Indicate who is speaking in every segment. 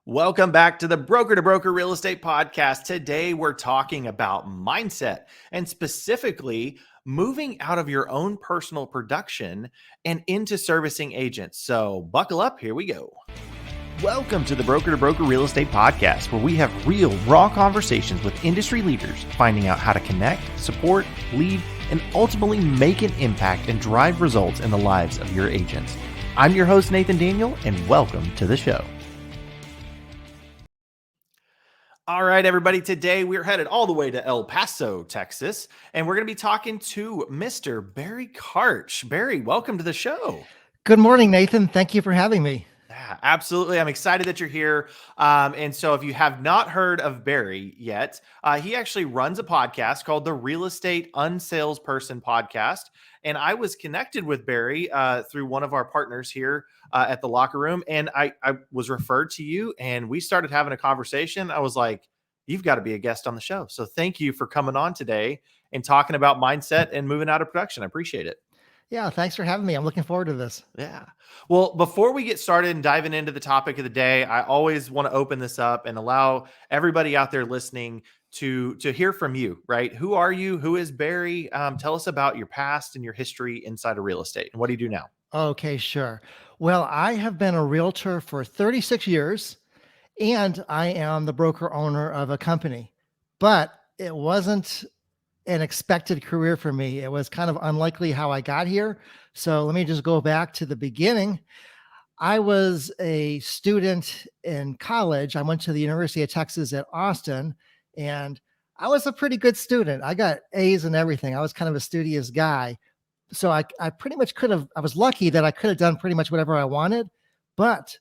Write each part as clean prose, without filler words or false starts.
Speaker 1: Welcome back to the Broker to Broker Real Estate Podcast. Today, we're talking about mindset and specifically moving out of your own personal production and into servicing agents. So, buckle up. Here we go. Welcome to the Broker to Broker Real Estate Podcast, where we have real, raw conversations with industry leaders, finding out how to connect, support, lead, and ultimately make an impact and drive results in the lives of your agents. I'm your host, Nathan Daniel, and welcome to the show. All right, everybody. Today we're headed all the way to El Paso, Texas, and we're going to be talking to Mr. Barry Karch. Barry, welcome to the show.
Speaker 2: Good morning, Nathan. Thank you for having me.
Speaker 1: Yeah, absolutely. I'm excited that you're here. And so if you have not heard of Barry yet, he actually runs a podcast called the Real Estate Unsalesperson Podcast. And I was connected with Barry through one of our partners here at the locker room. And I was referred to you and we started having a conversation. I was like, you've got to be a guest on the show. So thank you for coming on today and talking about mindset and moving out of production. I appreciate it.
Speaker 2: Yeah, thanks for having me. I'm looking forward to this.
Speaker 1: Yeah. Well, before we get started and diving into the topic of the day, I always want to open this up and allow everybody out there listening to hear from you, right? Who are you? Who is Barry? Tell us about your past and your history inside of real estate. And what do you do now?
Speaker 2: Okay, sure. Well, I have been a realtor for 36 years and I am the broker owner of a company, but it wasn't an expected career for me. It was kind of unlikely how I got here. So let me just go back to the beginning. I was a student in college. I went to the University of Texas at Austin, and I was a pretty good student. I got A's and everything. I was kind of a studious guy. So I pretty much I was lucky that I could have done pretty much whatever I wanted, but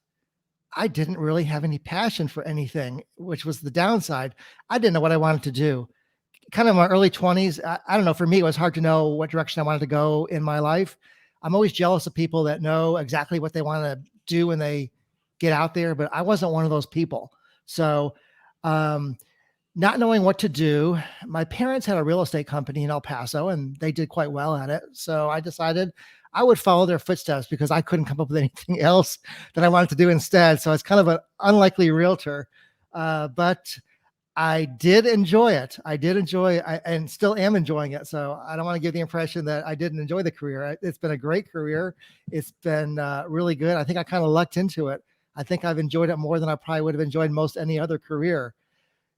Speaker 2: I didn't really have any passion for anything, which was the downside. I didn't know what I wanted to do. Kind of my early 20s, I don't know, for me, it was hard to know what direction I wanted to go in my life. I'm always jealous of people that know exactly what they want to do when they get out there, but I wasn't one of those people. So, not knowing what to do, my parents had a real estate company in El Paso and they did quite well at it. So I decided I would follow their footsteps because I couldn't come up with anything else that I wanted to do instead. So it's kind of an unlikely realtor. But I did enjoy it. And still am enjoying it. So I don't want to give the impression that I didn't enjoy the career. It's been a great career. It's been really good. I think I kind of lucked into it. I think I've enjoyed it more than I probably would have enjoyed most any other career.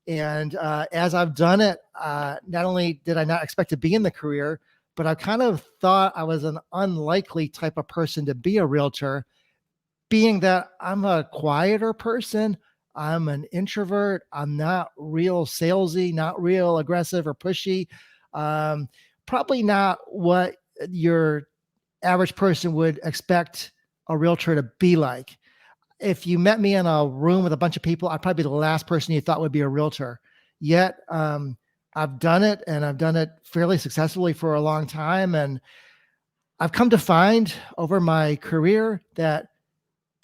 Speaker 2: And as I've done it, not only did I not expect to be in the career, but I kind of thought I was an unlikely type of person to be a realtor, being that I'm a quieter person. I'm an introvert. I'm not real salesy, not real aggressive or pushy. Probably not what your average person would expect a realtor to be like. If you met me in a room with a bunch of people, I'd probably be the last person you thought would be a realtor. Yet, I've done it and I've done it fairly successfully for a long time. And I've come to find over my career that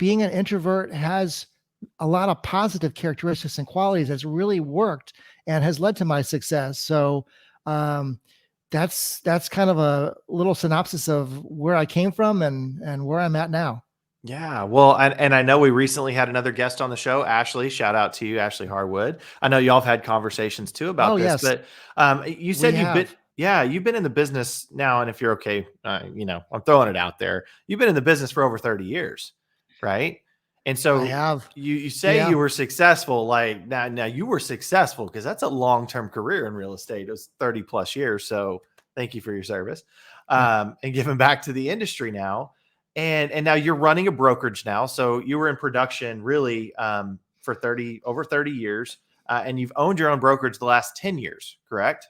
Speaker 2: being an introvert has a lot of positive characteristics and qualities that's really worked and has led to my success. So, that's kind of a little synopsis of where I came from and where I'm at now.
Speaker 1: Yeah, well, and I know we recently had another guest on the show, Ashley. Shout out to you, Ashley Harwood. I know y'all have had conversations too about
Speaker 2: Oh,
Speaker 1: this,
Speaker 2: yes,
Speaker 1: but you
Speaker 2: we
Speaker 1: said
Speaker 2: have.
Speaker 1: you've been in the business now, and if you're okay, I'm throwing it out there. You've been in the business for over 30 years, right? And
Speaker 2: I
Speaker 1: so
Speaker 2: have.
Speaker 1: you say
Speaker 2: Yeah.
Speaker 1: you were successful, like now you were successful because that's a long-term career in real estate. It was 30 plus years. So thank you for your service,
Speaker 2: Yeah.
Speaker 1: and giving back to the industry now. And now you're running a brokerage now. So you were in production really for over 30 years. And you've owned your own brokerage the last 10 years, correct?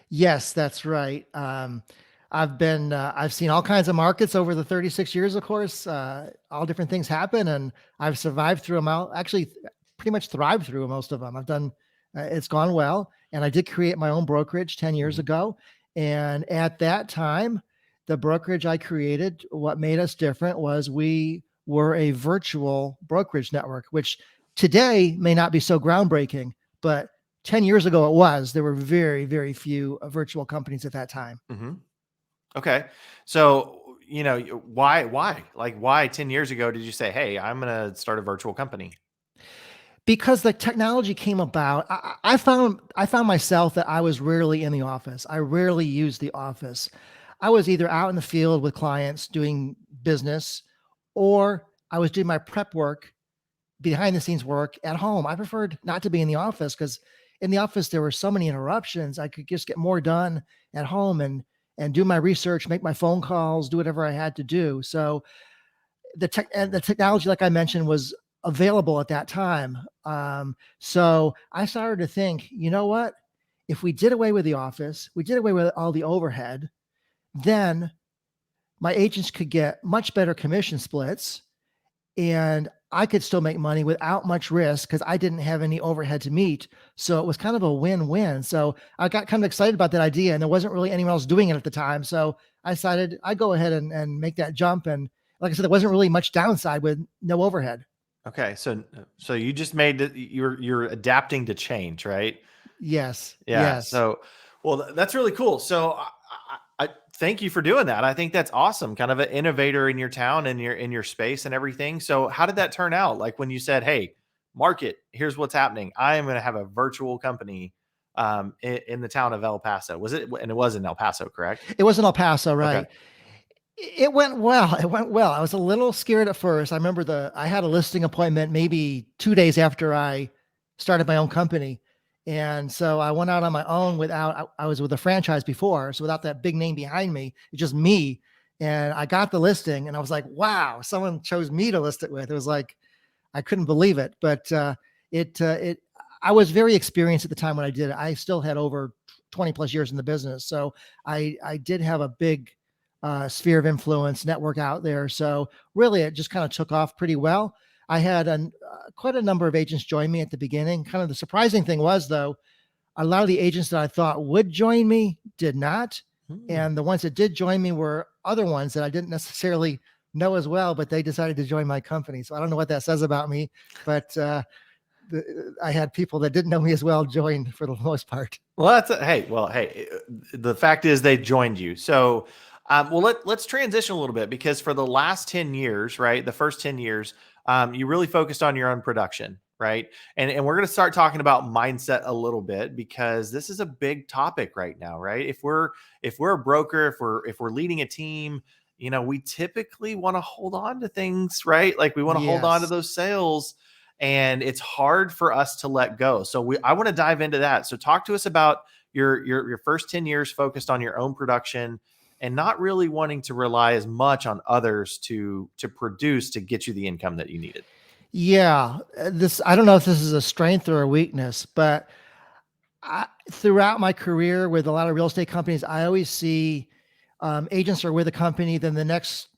Speaker 2: Yes, that's right. I've seen all kinds of markets over the 36 years, of course. All different things happen, and I've survived through them all. Actually, pretty much thrived through most of them. It's gone well. And I did create my own brokerage 10 years
Speaker 1: Mhm.
Speaker 2: ago. And at that time, the brokerage I created, what made us different was we were a virtual brokerage network, which today may not be so groundbreaking, but 10 years ago it was. There were very, very few virtual companies at that time.
Speaker 1: Mhm. Okay. So, why, like why 10 years ago did you say, hey, I'm going to start a virtual company?
Speaker 2: Because the technology came about, I found myself that I was rarely in the office. I rarely used the office. I was either out in the field with clients doing business, or I was doing my prep work, behind the scenes work at home. I preferred not to be in the office because in the office there were so many interruptions. I could just get more done at home and do my research, make my phone calls, do whatever I had to do. So the technology, like I mentioned, was available at that time. So I started to think, you know what? If we did away with the office, we did away with all the overhead, then my agents could get much better commission splits, and I could still make money without much risk because I didn't have any overhead to meet. So it was kind of a win-win. So I got kind of excited about that idea, and there wasn't really anyone else doing it at the time. So I decided I'd go ahead and make that jump. And like I said, there wasn't really much downside with no overhead.
Speaker 1: Okay, so you just made it, you're adapting to change, right?
Speaker 2: Yes.
Speaker 1: Yeah.
Speaker 2: Yes.
Speaker 1: So, well, that's really cool. So, I thank you for doing that. I think that's awesome. Kind of an innovator in your town and your space and everything. So, how did that turn out? Like when you said, "Hey, market, here's what's happening. I am going to have a virtual company in the town of El Paso." Was it? And it was in El Paso, correct?
Speaker 2: It was in El Paso,
Speaker 1: Okay.
Speaker 2: right? It went well. It went well. I was a little scared at first. I remember I had a listing appointment maybe 2 days after I started my own company. And so I went out on my own without, I was with a franchise before. So without that big name behind me, it's just me. And I got the listing and I was like, wow, someone chose me to list it with. It was like, I couldn't believe it. But it, I was very experienced at the time when I did it. I still had over 20 plus years in the business. So I did have a big sphere of influence network out there. So really, it just kind of took off pretty well. I had quite a number of agents join me at the beginning. Kind of the surprising thing was, though, a lot of the agents that I thought would join me did not.
Speaker 1: Hmm.
Speaker 2: And the ones that did join me were other ones that I didn't necessarily know as well, but they decided to join my company. So I don't know what that says about me, but I had people that didn't know me as well join for the most part.
Speaker 1: Well, hey. Well, hey. The fact is, they joined you. So, well, let's transition a little bit because for the last 10 years, right, the first 10 years, you really focused on your own production, right? And we're going to start talking about mindset a little bit because this is a big topic right now, right? If we're a broker, if we're leading a team, we typically want to hold on to things, right? Like we want to hold on to
Speaker 2: Yes.
Speaker 1: those sales and it's hard for us to let go. So I want to dive into that. So talk to us about your first 10 years focused on your own production and not really wanting to rely as much on others to produce to get you the income that you needed.
Speaker 2: Yeah. This, I don't know if this is a strength or a weakness, but throughout my career with a lot of real estate companies, I always see agents are with a company, then the next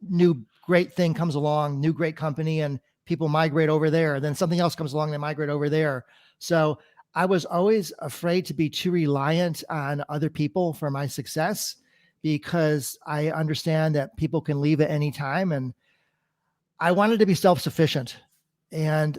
Speaker 2: new great thing comes along, new great company, and people migrate over there. Then something else comes along, they migrate over there. So I was always afraid to be too reliant on other people for my success because I understand that people can leave at any time. And I wanted to be self sufficient. And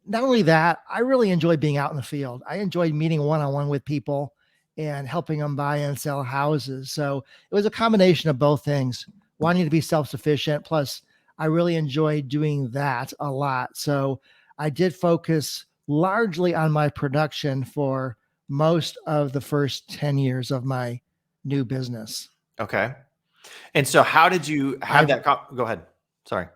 Speaker 2: not only that, I really enjoyed being out in the field. I enjoyed meeting one on one with people and helping them buy and sell houses. So it was a combination of both things, wanting to be self sufficient. Plus, I really enjoyed doing that a lot. So I did focus largely on my production for most of the first 10 years of my new business.
Speaker 1: Okay. And so how did you have
Speaker 2: I've
Speaker 1: that go ahead. Sorry.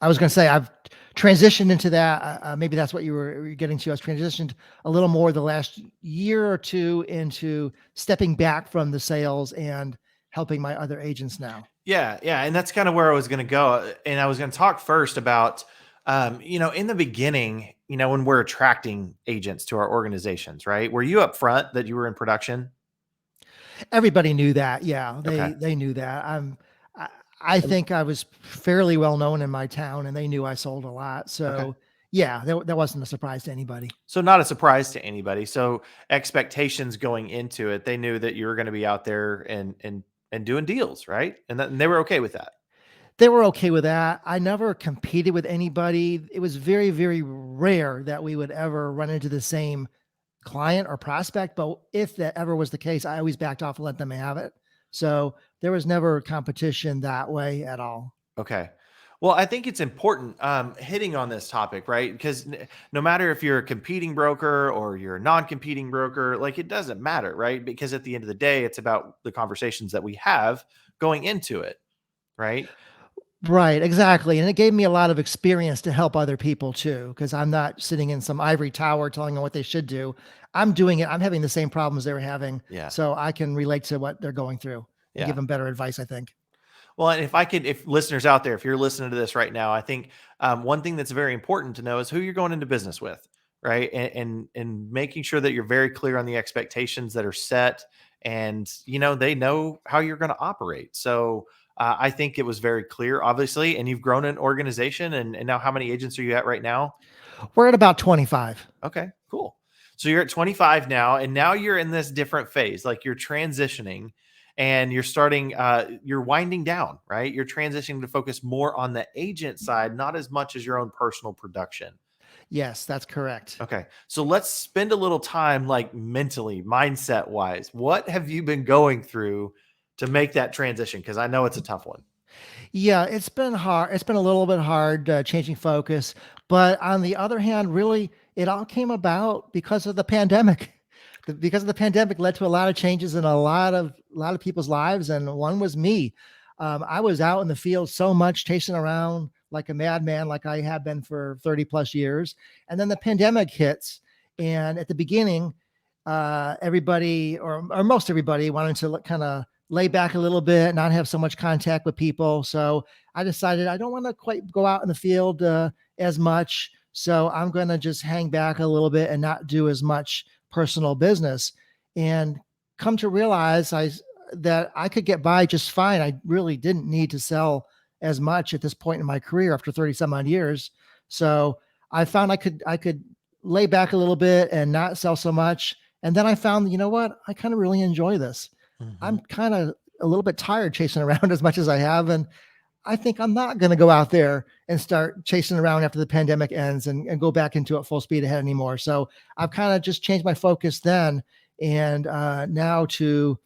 Speaker 2: I was going to say I've transitioned into that. Maybe that's what you were getting to. I was transitioned a little more the last year or two into stepping back from the sales and helping my other agents now.
Speaker 1: Yeah, yeah, and that's kind of where I was going to go, and I was going to talk first about, in the beginning, when we're attracting agents to our organizations, right? Were you upfront that you were in production?
Speaker 2: Everybody knew that. Yeah,
Speaker 1: Okay,
Speaker 2: they knew that. I, I think I was fairly well known in my town, and they knew I sold a lot.
Speaker 1: okay.
Speaker 2: So yeah, that wasn't a surprise to anybody.
Speaker 1: So not a surprise to anybody. So expectations going into it, they knew that you were going to be out there and doing deals, right? And they were okay with that.
Speaker 2: They were okay with that. I never competed with anybody. It was very, very rare that we would ever run into the same client or prospect. But if that ever was the case, I always backed off and let them have it. So there was never competition that way at all.
Speaker 1: Okay. Well, I think it's important hitting on this topic, right? Because no matter if you're a competing broker or you're a non-competing broker, like it doesn't matter, right? Because at the end of the day, it's about the conversations that we have going into it, right?
Speaker 2: Right, exactly. And it gave me a lot of experience to help other people too, because I'm not sitting in some ivory tower telling them what they should do. I'm doing it. I'm having the same problems they were having.
Speaker 1: Yeah.
Speaker 2: So I can relate to what they're going through and give
Speaker 1: Yeah.
Speaker 2: them better advice, I think.
Speaker 1: Well, and if listeners out there, if you're listening to this right now, I think one thing that's very important to know is who you're going into business with, right? And making sure that you're very clear on the expectations that are set, and they know how you're going to operate. So I think it was very clear, obviously, and you've grown an organization, and now how many agents are you at right now?
Speaker 2: We're at about 25.
Speaker 1: Okay, cool. So you're at 25 now, and now you're in this different phase, like you're transitioning and you're starting, you're winding down, right? You're transitioning to focus more on the agent side, not as much as your own personal production.
Speaker 2: Yes, that's correct.
Speaker 1: Okay. So let's spend a little time, like mentally, mindset wise. What have you been going through to make that transition? Because I know it's a tough one.
Speaker 2: Yeah, it's been hard. It's been a little bit hard changing focus. But on the other hand, really, it all came about because of the pandemic. Because of the pandemic led to a lot of changes in a lot of people's lives, and one was me. I was out in the field so much, chasing around like a madman, like I had been for 30 plus years. And then the pandemic hits, and at the beginning, everybody or most everybody wanted to kind of lay back a little bit, not have so much contact with people. So I decided I don't want to quite go out in the field as much. So I'm going to just hang back a little bit and not do as much personal business, and come to realize that I could get by just fine. I really didn't need to sell as much at this point in my career after 30 some odd years. So I found I could lay back a little bit and not sell so much. And then I found, you know what? I kind of really enjoy this.
Speaker 1: Mhm.
Speaker 2: I'm kind of a little bit tired chasing around as much as I have. And I think I'm not going to go out there and start chasing around after the pandemic ends and go back into it full speed ahead anymore. So I've kind of just changed my focus then. And now to,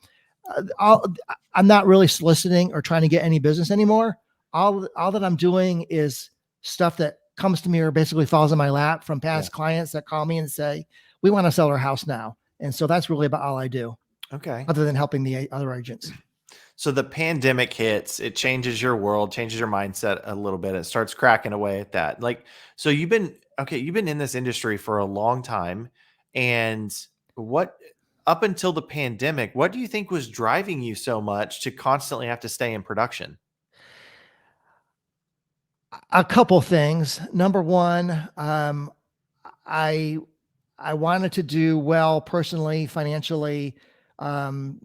Speaker 2: all, I'm not really soliciting or trying to get any business anymore. All that I'm doing is stuff that comes to me or basically falls in my lap from
Speaker 1: Yeah.
Speaker 2: past clients that call me and say, we want to sell our house now. And so that's really about all I do,
Speaker 1: Okay.
Speaker 2: other than helping the other agents.
Speaker 1: So the pandemic hits, it changes your world, changes your mindset a little bit. It starts cracking away at that. Like, so you've been in this industry for a long time. And what, up until the pandemic, what do you think was driving you so much to constantly have to stay in production?
Speaker 2: A couple things. Number one, I I wanted to do well personally, financially. Um,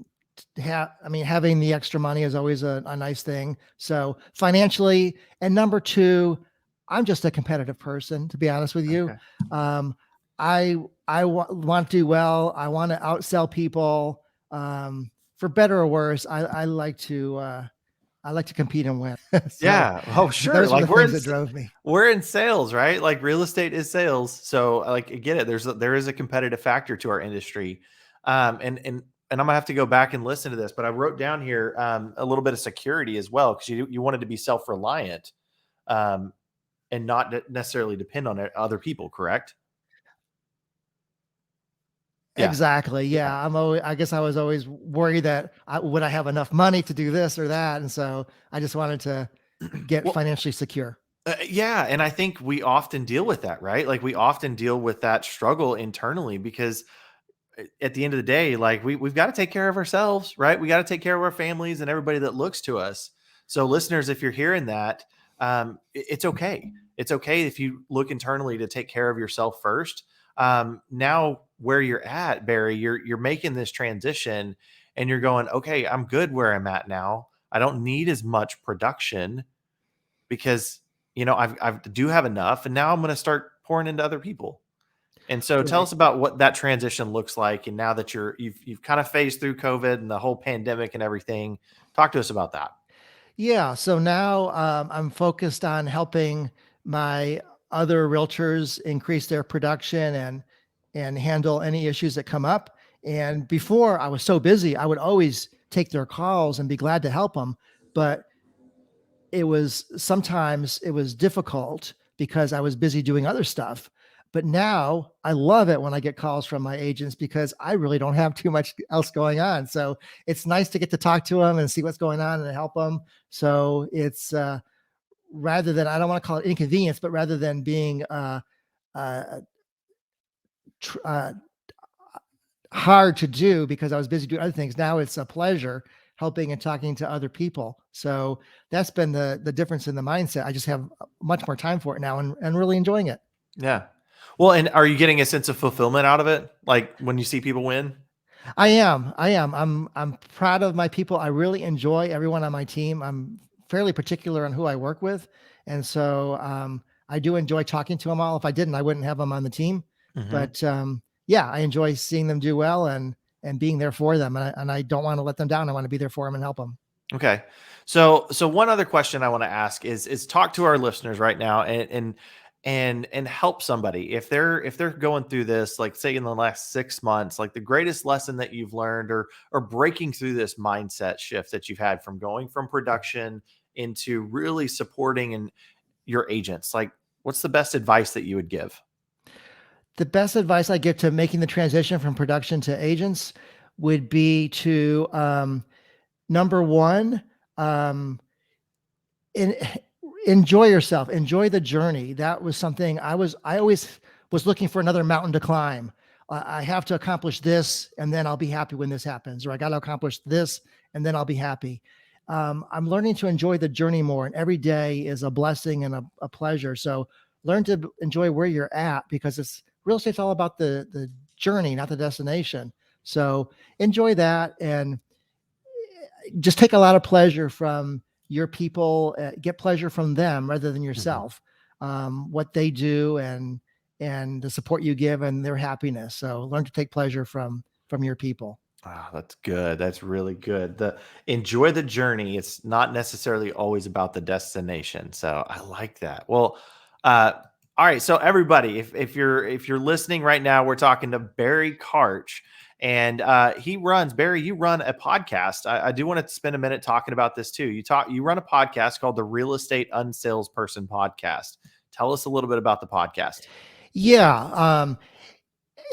Speaker 2: I mean, having the extra money is always a nice thing. So financially, and number two, I'm just a competitive person, to be honest with you.
Speaker 1: Okay.
Speaker 2: Um, want to do well. I want to outsell people. For better or worse, I like to compete and win. So
Speaker 1: Yeah. Oh, sure.
Speaker 2: those were
Speaker 1: Like
Speaker 2: the things that drove me.
Speaker 1: we're in sales, right? Like real estate is sales. So like I get it. There is a competitive factor to our industry. And I'm gonna have to go back and listen to this, but I wrote down here a little bit of security as well, because you wanted to be self-reliant um, and not necessarily depend on other people, correct? Yeah.
Speaker 2: Exactly.
Speaker 1: Yeah.
Speaker 2: Yeah. I guess I was always worried that would I have enough money to do this or that. And so I just wanted to get
Speaker 1: Well,
Speaker 2: financially secure.
Speaker 1: yeah, and I think we often deal with that, right? Like we often deal with that struggle internally because at the end of the day, like we've got to take care of ourselves, right? We got to take care of our families and everybody that looks to us. So, listeners, if you're hearing that, it's okay. It's okay if you look internally to take care of yourself first. Now, where you're at, Barry, you're making this transition, and you're going, okay, I'm good where I'm at now. I don't need as much production because I do have enough, and now I'm going to start pouring into other people. And so tell
Speaker 2: Right.
Speaker 1: us about what that transition looks like. And now that you've kind of phased through COVID and the whole pandemic and everything, talk to us about that.
Speaker 2: Yeah. So now I'm focused on helping my other realtors increase their production and handle any issues that come up. And before I was so busy, I would always take their calls and be glad to help them. But sometimes it was difficult because I was busy doing other stuff. But now I love it when I get calls from my agents because I really don't have too much else going on. So it's nice to get to talk to them and see what's going on and help them. So it's rather than, I don't want to call it inconvenience, but rather than being uh, tr- uh, hard to do because I was busy doing other things. Now it's a pleasure helping and talking to other people. So that's been the difference in the mindset. I just have much more time for it now and really enjoying it.
Speaker 1: Yeah. Well, and are you getting a sense of fulfillment out of it? Like when you see people win?
Speaker 2: I am. I'm proud of my people. I really enjoy everyone on my team. I'm fairly particular on who I work with. And so I do enjoy talking to them all. If I didn't, I wouldn't have them on the team. But yeah, I enjoy seeing them do well and being there for them. And I don't want to let them down. I want to be there for them and help them.
Speaker 1: Okay. So one other question I want to ask is talk to our listeners right now and help somebody if they're going through this, like say in the last 6 months, like the greatest lesson that you've learned or breaking through this mindset shift that you've had from going from production into really supporting and your agents. Like what's the best advice that you would give?
Speaker 2: The best advice I give to making the transition from production to agents would be to number one, enjoy yourself, enjoy the journey. That was something I always was looking for another mountain to climb. I have to accomplish this and then I'll be happy when this happens, or I got to accomplish this and then I'll be happy. I'm learning to enjoy the journey more, and every day is a blessing and a pleasure. So learn to enjoy where you're at, because real estate's all about the journey, not the destination. So enjoy that and just take a lot of pleasure from your people, get pleasure from them rather than yourself, what they do and the support you give and their happiness. So learn to take pleasure from your people.
Speaker 1: Wow, that's good. That's really good. Enjoy the journey. It's not necessarily always about the destination. So I like that. Well, all right. So everybody, if you're listening right now, we're talking to Barry Karch, and Barry, you run a podcast. I do want to spend a minute talking about this too. You run a podcast called the Real Estate Unsalesperson Podcast. Tell us a little bit about the podcast.
Speaker 2: Yeah.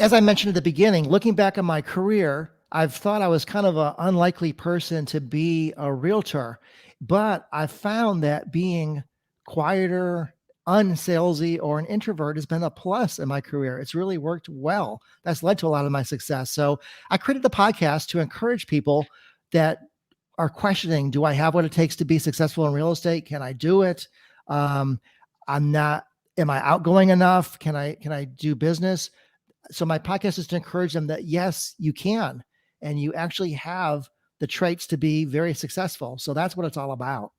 Speaker 2: As I mentioned at the beginning, looking back on my career, I've thought I was kind of an unlikely person to be a realtor, but I found that being quieter, unsalesy, or an introvert has been a plus in my career. It's really worked well. That's led to a lot of my success. So I created the podcast to encourage people that are questioning, do I have what it takes to be successful in real estate? Can I do it? Am I outgoing enough? Can I do business? So my podcast is to encourage them that yes, you can, and you actually have the traits to be very successful. So that's what it's all about.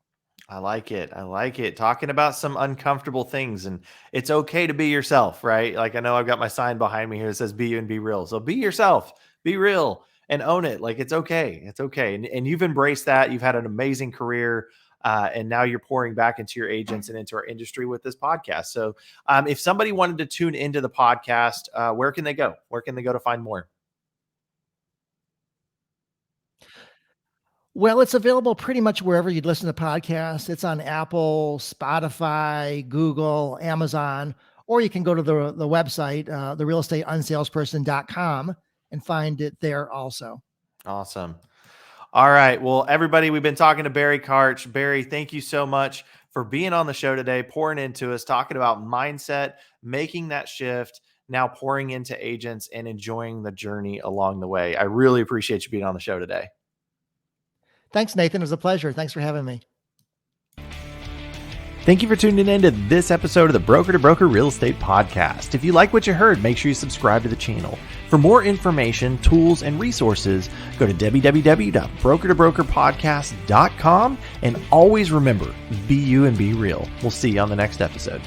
Speaker 1: I like it. I like it. Talking about some uncomfortable things, and it's okay to be yourself, right? Like I know I've got my sign behind me here that says be you and be real. So be yourself, be real and own it. Like it's okay. It's okay. And you've embraced that. You've had an amazing career. And now you're pouring back into your agents and into our industry with this podcast. So if somebody wanted to tune into the podcast, where can they go? Where can they go to find more?
Speaker 2: Well, it's available pretty much wherever you'd listen to podcasts. It's on Apple, Spotify, Google, Amazon, or you can go to the website, therealestateunsalesperson.com, and find it there also.
Speaker 1: Awesome. All right. Well, everybody, we've been talking to Barry Karch. Barry, thank you so much for being on the show today, pouring into us, talking about mindset, making that shift, now pouring into agents and enjoying the journey along the way. I really appreciate you being on the show today.
Speaker 2: Thanks, Nathan. It was a pleasure. Thanks for having me.
Speaker 1: Thank you for tuning in to this episode of the Broker to Broker Real Estate Podcast. If you like what you heard, make sure you subscribe to the channel. For more information, tools, and resources, go to www.brokertobrokerpodcast.com, and always remember, be you and be real. We'll see you on the next episode.